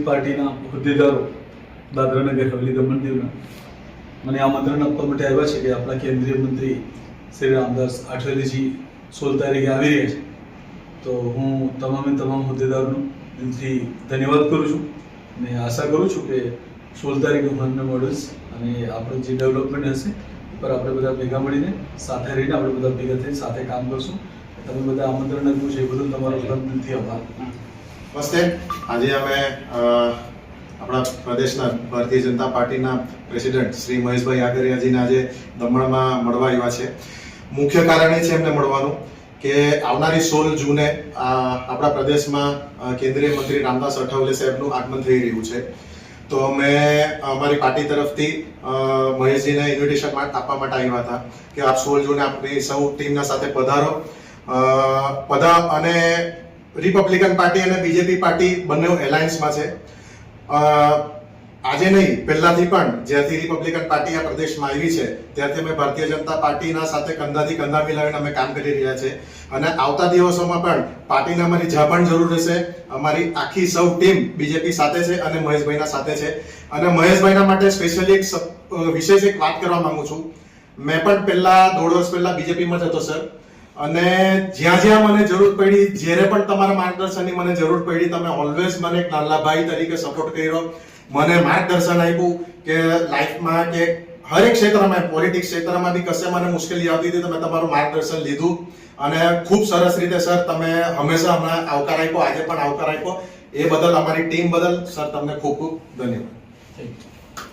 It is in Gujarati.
પાર્ટીના હોદ્દેદારો દાદરાનગર હવેલી દમણ દીવના મને આમંત્રણ આપવા માટે આવ્યા છે કે આપણા કેન્દ્રીય મંત્રી શ્રી રામદાસ આઠવલેજી 16 તારીખે આવી રહ્યા છે. તો હું તમામ હોદ્દેદારોનો દિલથી ધન્યવાદ કરું છું અને આશા કરું છું કે 16 તારીખે હું એમને મળીશ અને આપણે જે ડેવલપમેન્ટ હશે પર આપણે બધા ભેગા મળીને સાથે રહીને આપણે બધા ભેગા થઈને સાથે કામ કરશું. તમે બધા આમંત્રણ આપ્યું છે એ બધું તમારો બધા દિલથી આભાર. નમસ્તે. આજે અમે આપણા પ્રદેશના ભારતીય જનતા પાર્ટીના પ્રેસિડેન્ટ શ્રી મહેશભાઈ આગરિયાજીને આજે દમણમાં મળવા આવ્યા છે. મુખ્ય કારણ એ છે એમને મળવાનું કે આવનારી 16 જૂને આપણા પ્રદેશમાં કેન્દ્રીય મંત્રી રામદાસ અઠાવલે સાહેબનું આગમન થઈ રહ્યું છે. તો અમે અમારી પાર્ટી તરફથી મહેશજીને ઇન્વિટેશન આપવા માટે આવ્યા હતા કે આપ 16 જૂને આપણી સૌ ટીમના સાથે પધારો. અને રિપબ્લિકન પાર્ટી અને બીજેપી પાર્ટી બંને એલાયન્સમાં છે. આજે નહીં, પહેલાથી પણ જ્યારથી રિપબ્લિકન પાર્ટી આ પ્રદેશમાં આવી છે ત્યારથી અમે ભારતીય જનતા પાર્ટીના સાથે કંધાથી કંધા મિલાવીને અમે કામ કરી રહ્યા છે. અને આવતા દિવસોમાં પણ પાર્ટીને અમારી જ્યાં પણ જરૂર હશે અમારી આખી સૌ ટીમ બીજેપી સાથે છે અને મહેશભાઈના સાથે છે. અને મહેશભાઈના માટે સ્પેશિયલી વિશેષ એક વાત કરવા માંગુ છું. મેં પણ પહેલા 1.5 વર્ષ પહેલા બીજેપીમાં જ હતો સર. અને જ્યાં મને જરૂર પડી, જ્યારે પણ તમારા માર્ગદર્શનની મને જરૂર પડી, તમે ઓલવેઝ મને એક નાના ભાઈ તરીકે સપોર્ટ કર્યો, મને માર્ગદર્શન આપ્યું કે લાઈફમાં કે હરેક ક્ષેત્રમાં, પોલિટિક્સ ક્ષેત્રમાં બી કશે મને મુશ્કેલી આવતી હતી, તમે તમારું માર્ગદર્શન લીધું અને ખૂબ સરસ રીતે સર તમે હંમેશા અમને આવકાર આપ્યો, આજે પણ આવકાર આપ્યો. એ બદલ અમારી ટીમ બદલ સર તમને ખૂબ ખૂબ ધન્યવાદ. Thank you.